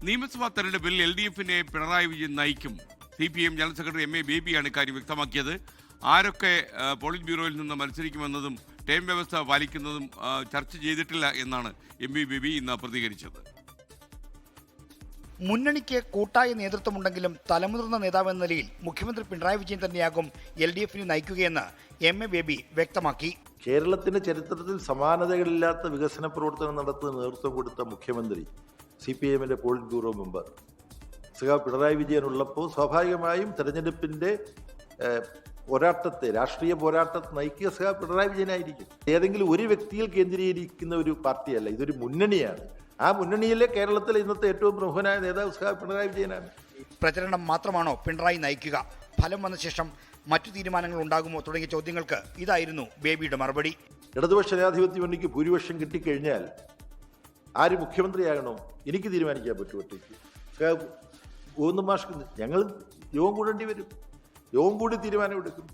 നിയമസഭാ തെരഞ്ഞെടുപ്പിൽ LDF-നെ പിണറായി വിജയൻ നയിക്കും. CPM ജനറൽ സെക്രട്ടറി MA ബേബിയാണ് ഇക്കാര്യം വ്യക്തമാക്കിയത്. ആരൊക്കെ പോളിറ്റ് ബ്യൂറോയിൽ നിന്ന് മത്സരിക്കുമെന്നതും ടൈം വ്യവസ്ഥ പാലിക്കുന്നതും ചർച്ച ചെയ്തിട്ടില്ല എന്നാണ് MB ബേബി ഇന്ന് പ്രതികരിച്ചത്. മുന്നണിക്ക് കൂട്ടായ നേതൃത്വമുണ്ടെങ്കിലും തലമുതിർന്ന നേതാവെന്ന നിലയിൽ മുഖ്യമന്ത്രി പിണറായി വിജയൻ തന്നെയാകും LDF-നെ നയിക്കുകയെന്ന് MA ബേബി വ്യക്തമാക്കി. കേരളത്തിന്റെ ചരിത്രത്തിൽ സമാനതകളില്ലാത്ത വികസന പ്രവർത്തനം നടത്തുന്ന നേതൃത്വം കൊടുത്ത മുഖ്യമന്ത്രി CPM-ന്റെ politburo member Pinarayi Vijayan ഉള്ളപ്പോൾ സ്വാഭാവികമായും തെരഞ്ഞെടുപ്പിന്റെ പോരാട്ടത്തെ, രാഷ്ട്രീയ പോരാട്ടത്തെ നയിക്കുക പിണറായി വിജയനായിരിക്കും. ഏതെങ്കിലും ഒരു വ്യക്തിയിൽ കേന്ദ്രീകരിക്കുന്ന ഒരു പാർട്ടിയല്ല, ഇതൊരു മുന്നണിയാണ്. ആ മുന്നണിയിലെ കേരളത്തിലെ ഇന്നത്തെ ഏറ്റവും പ്രമുഖനായ നേതാവ് പിണറായി വിജയനാണ്. പ്രചരണം മാത്രമാണോ പിണറായി നയിക്കുക? ഫലം വന്ന ശേഷം മറ്റു തീരുമാനങ്ങൾ ഉണ്ടാകുമോ തുടങ്ങിയ ചോദ്യങ്ങൾക്ക് ഇതായിരുന്നു ബേബിയുടെ മറുപടി. ഇടതുപക്ഷ ജനാധിപത്യ മുന്നണിക്ക് ഭൂരിപക്ഷം കിട്ടിക്കഴിഞ്ഞാൽ ആര് മുഖ്യമന്ത്രിയാകണോ എനിക്ക് തീരുമാനിക്കാൻ പറ്റും. ഒറ്റയ്ക്ക് മാഷ്ക്ക് ഞങ്ങൾ യോഗം കൂടേണ്ടി വരും. യോഗം കൂടി തീരുമാനമെടുക്കും.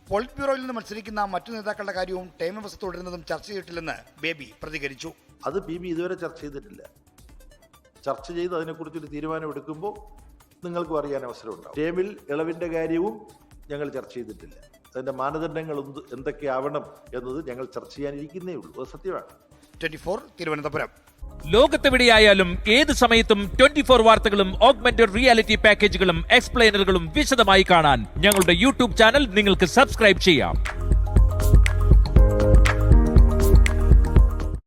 പോളിറ്റ് ബ്യൂറോയിൽ നിന്ന് മത്സരിക്കുന്ന മറ്റു നേതാക്കളുടെ കാര്യവും ടൈം വ്യവസ്ഥ തുടരുന്നതും ചർച്ച ചെയ്തിട്ടില്ലെന്ന് ബേബി പ്രതികരിച്ചു. അത് PB ഇതുവരെ ചർച്ച ചെയ്തിട്ടില്ല. ചർച്ച ചെയ്ത് അതിനെക്കുറിച്ചൊരു തീരുമാനം എടുക്കുമ്പോൾ നിങ്ങൾക്കും അറിയാൻ അവസരം ഉണ്ടാവും. ടൈമിൽ ഇളവിൻ്റെ കാര്യവും ഞങ്ങൾ ചർച്ച ചെയ്തിട്ടില്ല. അതിൻ്റെ മാനദണ്ഡങ്ങൾ എന്തൊക്കെയാവണം എന്നത് ഞങ്ങൾ ചർച്ച ചെയ്യാനിരിക്കുന്നേ ഉള്ളൂ. അത് സത്യമാണ്. 24 തിരുവനന്തപുരം. ലോകത്തെവിടെയായാലും ഏത് സമയത്തും 24 വാർത്തകളും ഓഗ്മെന്റഡ് റിയാലിറ്റി പാക്കേജുകളും എക്സ്പ്ലെയിനറുകളും വിശദമായി കാണാൻ ഞങ്ങളുടെ YouTube ചാനൽ നിങ്ങൾക്ക് സബ്സ്ക്രൈബ് ചെയ്യാം.